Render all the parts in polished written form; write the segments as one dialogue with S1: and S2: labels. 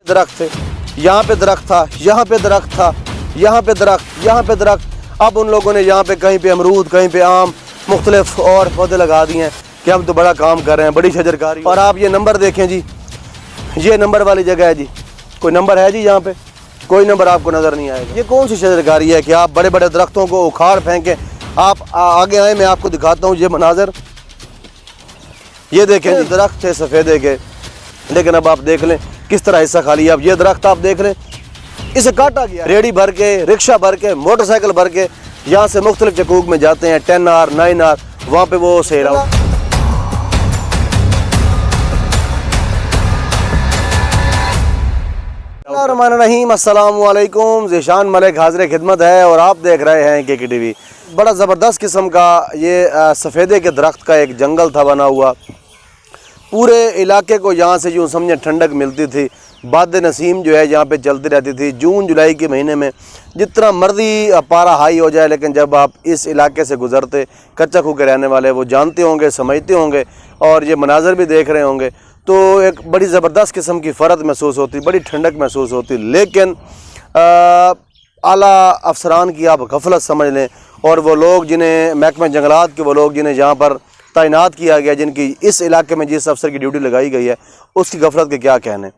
S1: दरख्त थे, यहाँ पे दरख्त था, यहाँ पे दरख्त था, यहाँ पे दरख्त, यहाँ पे दरख्त। अब उन लोगों ने यहाँ पे कहीं पे अमरूद, कहीं पे आम, मुख्तलिफ और पौधे लगा दिए हैं कि हम तो बड़ा काम कर रहे हैं, बड़ी शजरकारी। और आप ये नंबर देखें जी, ये नंबर वाली जगह है जी, कोई नंबर है जी यहाँ पे? कोई नंबर आपको नज़र नहीं आएगा। ये कौन सी शजरकारी है कि आप बड़े बड़े दरख्तों को उखाड़ फेंकें? आप आगे आए, मैं आपको दिखाता हूँ ये मनाजर। ये देखें जी, दरख्त थे सफ़ेदे के, लेकिन अब आप देख लें किस तरह हिस्सा खाली है। अब ये दरख्त आप देख लें, इसे काटा गया। रेडी भर के, रिक्शा भर के, मोटरसाइकिल भर के यहाँ से मुख्तलिफ चकूक में जाते हैं, 10R 9R, वहाँ पे वो सेरा। रहीम, अस्सलाम वालेकुम। ज़ीशान मलिक हाज़िर खिदमत है और आप देख रहे हैं KK TV। बड़ा ज़बरदस्त किस्म का ये सफ़ेदे के दरख्त का एक जंगल था बना हुआ। पूरे इलाके को यहाँ से यूँ समझे ठंडक मिलती थी। बाद नसीम जो है यहाँ पे चलती रहती थी। जून जुलाई के महीने में जितना मर्जी पारा हाई हो जाए, लेकिन जब आप इस इलाके से गुज़रते, कच्चा खूह के रहने वाले वो जानते होंगे, समझते होंगे और ये मनाजर भी देख रहे होंगे, तो एक बड़ी ज़बरदस्त किस्म की फ़रत महसूस होती, बड़ी ठंडक महसूस होती। लेकिन आला अफसरान की आप गफलत समझ लें, और वो लोग जिन्हें महकमा जंगलात के वो लोग जिन्हें यहाँ पर तैनात किया गया, जिनकी इस इलाके में जिस अफसर की ड्यूटी लगाई गई है, उसकी गफलत के क्या कहने।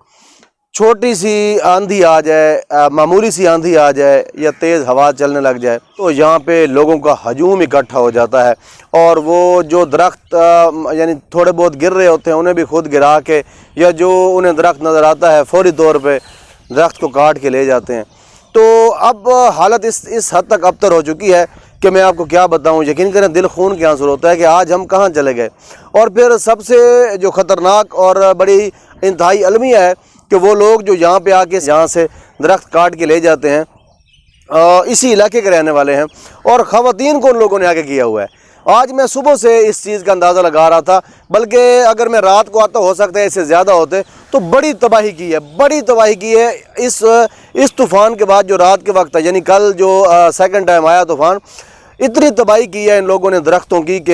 S1: छोटी सी आंधी आ जाए, मामूली सी आंधी आ जाए या तेज़ हवा चलने लग जाए, तो यहाँ पे लोगों का हजूम इकट्ठा हो जाता है और वो जो दरख्त यानी थोड़े बहुत गिर रहे होते हैं उन्हें भी खुद गिरा के, या जो उन्हें दरख्त नज़र आता है फौरी तौर पे दरख्त को काट के ले जाते हैं। तो अब हालत इस हद तक अबतर हो चुकी है कि मैं आपको क्या बताऊं। यकीन करें, दिल खून के आंसू होता है कि आज हम कहाँ चले गए। और फिर सबसे जो ख़तरनाक और बड़ी इंतहाई अलमिया है कि वो लोग जो यहाँ पे आके यहाँ से दरख्त काट के ले जाते हैं, इसी इलाके के रहने वाले हैं, और ख़वातीन को उन लोगों ने आके किया हुआ है। आज मैं सुबह से इस चीज़ का अंदाज़ा लगा रहा था, बल्कि अगर मैं रात को आता हो सकता है इससे ज़्यादा होते, तो बड़ी तबाही की है, बड़ी तबाही की है। इस तूफ़ान के बाद जो रात के वक्त है, यानी कल जो सेकंड टाइम आया तूफ़ान, इतनी तबाही की है इन लोगों ने दरख्तों की कि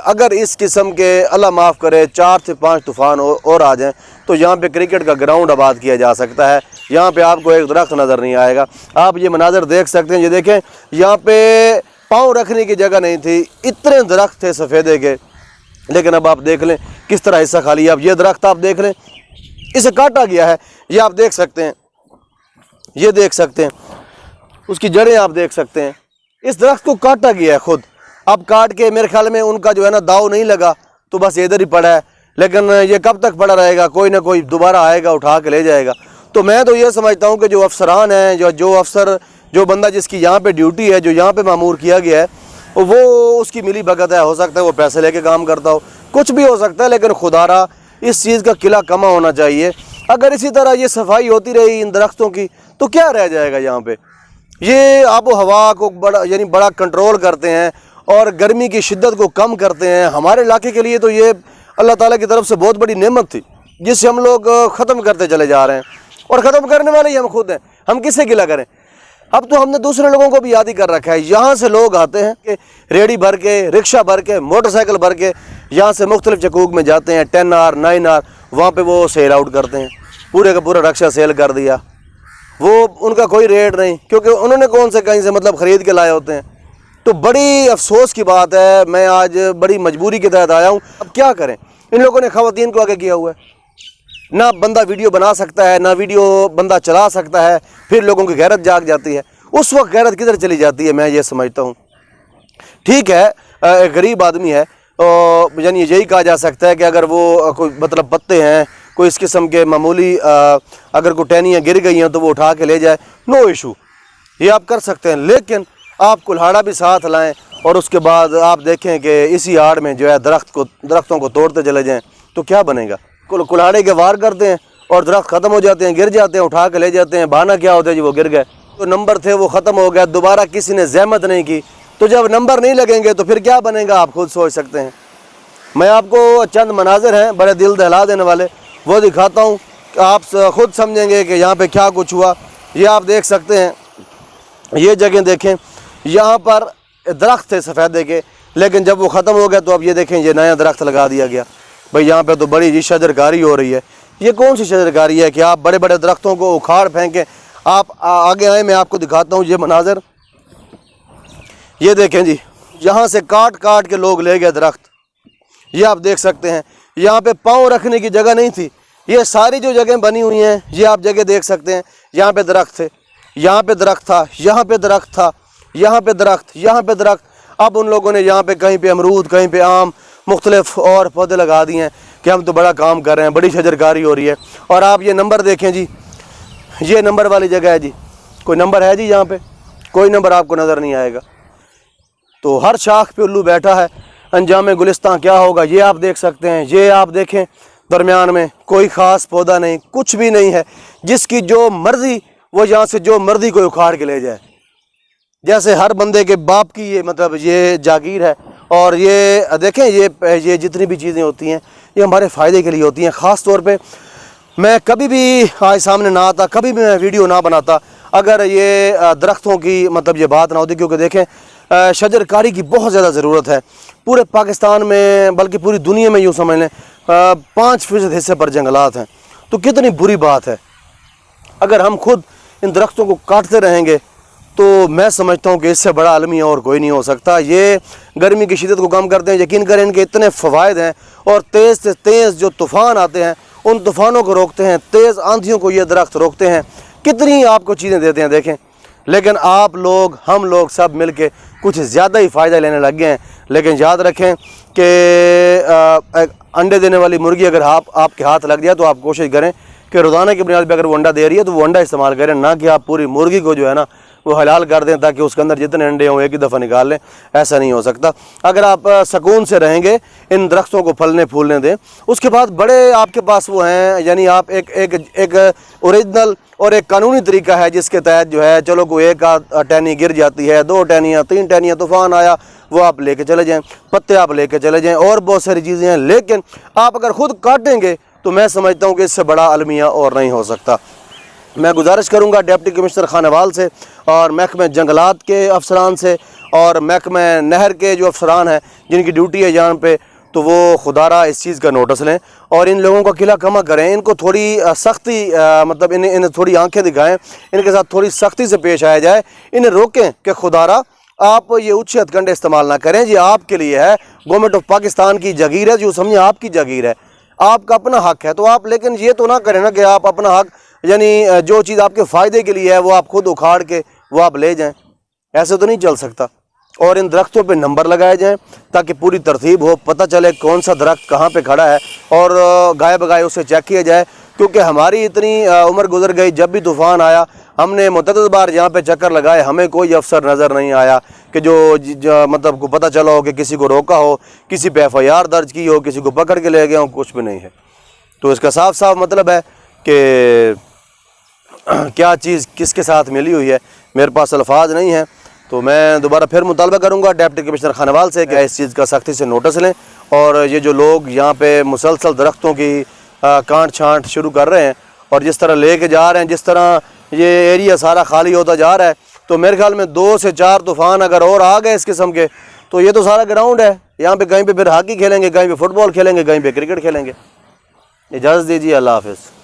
S1: अगर इस किस्म के अल्लाह माफ़ करे 4 से 5 तूफ़ान और आ जाएं तो यहाँ पे क्रिकेट का ग्राउंड आबाद किया जा सकता है। यहाँ पे आपको एक दरख्त नज़र नहीं आएगा। आप ये मनाजर देख सकते हैं, ये देखें, यहाँ पे पाँव रखने की जगह नहीं थी, इतने दरख्त थे सफ़ेदे के, लेकिन अब आप देख लें किस तरह हिस्सा खाली है। अब ये दरख्त आप देख लें, इसे काटा गया है, ये आप देख सकते हैं, ये देख सकते हैं, उसकी जड़ें आप देख सकते हैं। इस दरख्त को काटा गया है खुद। अब काट के मेरे ख्याल में उनका जो है ना दाव नहीं लगा, तो बस इधर ही पड़ा है। लेकिन ये कब तक पड़ा रहेगा? कोई ना कोई दोबारा आएगा, उठा के ले जाएगा। तो मैं तो ये समझता हूँ कि जो अफसरान हैं, जो अफसर, जो बंदा जिसकी यहाँ पे ड्यूटी है, जो यहाँ पे मामूर किया गया है, वो उसकी मिली भगत है। हो सकता है वो पैसे लेके काम करता हो, कुछ भी हो सकता है, लेकिन खुदारा इस चीज़ का किला कमा होना चाहिए। अगर इसी तरह ये सफाई होती रही इन दरख्तों की, तो क्या रह जाएगा यहाँ पे। ये आबो हवा को बड़ा कंट्रोल करते हैं और गर्मी की शिद्दत को कम करते हैं। हमारे इलाके के लिए तो ये अल्लाह ताला की तरफ से बहुत बड़ी नेमत थी, जिससे हम लोग ख़त्म करते चले जा रहे हैं, और ख़त्म करने वाले ही हम खुद हैं। हम किससे गिला करें? अब तो हमने दूसरे लोगों को भी याद ही कर रखा है। यहाँ से लोग आते हैं कि रेडी भर के, रिक्शा भर के, मोटरसाइकिल भर के यहाँ से मुख्तलिफ चकूक में जाते हैं, 10R 9R, वहाँ पर वो सेल आउट करते हैं। पूरे का पूरा रक्शा सेल कर दिया, वो उनका कोई रेट नहीं, क्योंकि उन्होंने कौन से कहीं से मतलब ख़रीद के लाए होते हैं। तो बड़ी अफसोस की बात है, मैं आज बड़ी मजबूरी के तहत आया हूँ। अब क्या करें, इन लोगों ने ख़वातीन को आगे किया हुआ है। ना बंदा वीडियो बना सकता है, ना वीडियो बंदा चला सकता है, फिर लोगों की गैरत जाग जाती है। उस वक्त गैरत किधर चली जाती है, मैं ये समझता हूँ। ठीक है, एक गरीब आदमी है, यानी यही कहा जा सकता है कि अगर वो कोई मतलब पत्ते हैं, कोई इस किस्म के मामूली अगर कोई टहनियाँ गिर गई हैं तो वो उठा के ले जाए, नो इशू, ये आप कर सकते हैं। लेकिन आप कुल्हाड़ा भी साथ लाएं और उसके बाद आप देखें कि इसी आड़ में जो है दरख्तों को तोड़ते चले जाएं, तो क्या बनेगा। कुल्हाड़े के वार करते हैं और दरख्त ख़त्म हो जाते हैं, गिर जाते हैं, उठा के ले जाते हैं। बहाना क्या होता है जी, वो गिर गए, तो नंबर थे वो ख़त्म हो गया, दोबारा किसी ने ज़हमत नहीं की। तो जब नंबर नहीं लगेंगे तो फिर क्या बनेगा, आप खुद सोच सकते हैं। मैं आपको चंद मनाजिर हैं बड़े दिल दहला देने वाले, वो दिखाता हूँ, आप ख़ुद समझेंगे कि यहाँ पे क्या कुछ हुआ। ये आप देख सकते हैं, ये जगह देखें, यहाँ पर दरख्त थे सफ़ेदे के, लेकिन जब वो ख़त्म हो गया तो अब ये देखें, ये नया दरख्त लगा दिया गया। भाई यहाँ पे तो बड़ी जी शजरकारी हो रही है। ये कौन सी शजरकारी है कि आप बड़े बड़े दरख्तों को उखाड़ फेंकें। आप आगे आए, मैं आपको दिखाता हूँ ये मनाजर। ये देखें जी, यहाँ से काट काट के लोग ले गए दरख्त। ये आप देख सकते हैं, यहाँ पे पाँव रखने की जगह नहीं थी। ये सारी जो जगह बनी हुई हैं, ये आप जगह देख सकते हैं। यहाँ पे दरख्त थे, यहाँ पे दरख्त था, यहाँ पे दरख्त था, यहाँ पे दरख्त, यहाँ पे दरख्त। अब उन लोगों ने यहाँ पे कहीं पे अमरूद, कहीं पे आम, मुख्तलिफ और पौधे लगा दिए हैं कि हम तो बड़ा काम कर रहे हैं, बड़ी शजरकारी हो रही है। और आप ये नंबर देखें जी, ये नंबर वाली जगह है जी। कोई नंबर है जी यहाँ पे? कोई नंबर आपको नज़र नहीं आएगा। तो हर शाख पे उल्लू बैठा है। अंजाम गुलिस्तां क्या होगा ये आप देख सकते हैं। ये आप देखें, दरमियान में कोई ख़ास पौधा नहीं, कुछ भी नहीं है। जिसकी जो मर्ज़ी वो यहाँ से जो मर्ज़ी कोई उखाड़ के ले जाए। जैसे हर बंदे के बाप की ये मतलब ये जागीर है। और ये देखें, ये जितनी भी चीज़ें होती हैं ये हमारे फ़ायदे के लिए होती हैं। ख़ास तौर पे मैं कभी भी आज सामने ना आता, कभी भी मैं वीडियो ना बनाता अगर ये दरख्तों की मतलब ये बात ना होती। क्योंकि देखें, शजरकारी की बहुत ज़्यादा ज़रूरत है पूरे पाकिस्तान में, बल्कि पूरी दुनिया में। यूँ समझ लें 5% हिस्से पर जंगलात हैं। तो कितनी बुरी बात है अगर हम खुद इन दरख्तों को काटते रहेंगे। तो मैं समझता हूँ कि इससे बड़ा अलमिया और कोई नहीं हो सकता। ये गर्मी की शिद्दत को कम करते हैं। यकीन करें, इनके इतने फ़वाइद हैं। और तेज़ से तेज़ जो तूफ़ान आते हैं उन तूफ़ानों को रोकते हैं, तेज़ आंधियों को ये दरख्त रोकते हैं। कितनी आपको चीज़ें देते हैं देखें। लेकिन आप लोग, हम लोग सब मिल के कुछ ज़्यादा ही फ़ायदा लेने लग गए हैं। लेकिन याद रखें कि अंडे देने वाली मुर्गी अगर आपके हाथ लग जाए तो आप कोशिश करें कि रोज़ाना की बुनियाद पर अगर वो अंडा दे रही है तो वो अंडा इस्तेमाल करें, ना कि आप पूरी मुर्गी को जो है ना वो हलाल कर दें ताकि उसके अंदर जितने अंडे हों एक ही दफ़ा निकाल लें। ऐसा नहीं हो सकता। अगर आप सुकून से रहेंगे, इन दरख्तों को फलने फूलने दें, उसके बाद बड़े आपके पास वो हैं, यानी आप एक ओरिजिनल और एक कानूनी तरीका है जिसके तहत जो है चलो कोई एक टहनी गिर जाती है, 2 टहनियाँ, 3 टहनियाँ, तूफ़ान आया, वो आप लेके चले जाएँ, पत्ते आप लेके चले जाएँ और बहुत सारी चीज़ें हैं। लेकिन आप अगर ख़ुद काटेंगे तो मैं समझता हूँ कि इससे बड़ा अलमिया और नहीं हो सकता। मैं गुजारिश करूँगा डिप्टी कमिश्नर खानेवाल से और महकमे जंगलात के अफसरान से और महकमे नहर के जो अफसरान हैं जिनकी ड्यूटी है यहाँ पे, तो वो खुदारा इस चीज़ का नोटिस लें और इन लोगों का किला कमा करें। इनको थोड़ी सख्ती मतलब इन्हें थोड़ी आंखें दिखाएं, इनके साथ थोड़ी सख्ती से पेश आया जाए। इन्हें रोकें कि खुदारा आप ये उच्च हथकंडे इस्तेमाल ना करें। ये आपके लिए है, गवर्नमेंट ऑफ पाकिस्तान की जागीर है, जो समझे आपकी जागीर है, आपका अपना हक है। तो आप लेकिन ये तो ना करें ना कि आप अपना हक, यानी जो चीज़ आपके फ़ायदे के लिए है वो आप खुद उखाड़ के वो आप ले जाएं। ऐसे तो नहीं चल सकता। और इन दरख्तों पे नंबर लगाए जाएं ताकि पूरी तरतीब हो, पता चले कौन सा दरख्त कहाँ पे खड़ा है और गाय बगाए उसे चेक किया जाए। क्योंकि हमारी इतनी उम्र गुजर गई, जब भी तूफ़ान आया हमने मुतअद्दिद बार यहाँ पे चक्कर लगाए, हमें कोई अफसर नज़र नहीं आया कि जो मतलब को पता चला हो कि किसी को रोका हो, किसी पे FIR दर्ज की हो, किसी को पकड़ के ले गए हो, कुछ भी नहीं है। तो इसका साफ साफ मतलब है कि क्या चीज़ किसके साथ मिली हुई है, मेरे पास अल्फाज नहीं है। तो मैं दोबारा फिर मुतालबा करूँगा डिप्टी कमिश्नर खानेवाल से कि इस चीज़ का सख्ती से नोटिस लें और ये जो लोग यहाँ पे मुसलसल दरख्तों की काट छांट शुरू कर रहे हैं और जिस तरह लेके जा रहे हैं, जिस तरह ये एरिया सारा खाली होता जा रहा है, तो मेरे ख्याल में 2 से 4 तूफ़ान अगर और आ गए इस किस्म के, तो ये तो सारा ग्राउंड है। यहाँ पे कहीं पे फिर हॉकी खेलेंगे, कहीं पे फुटबॉल खेलेंगे, कहीं पे क्रिकेट खेलेंगे। इजाज़त दीजिए, अल्लाह हाफ़िज़।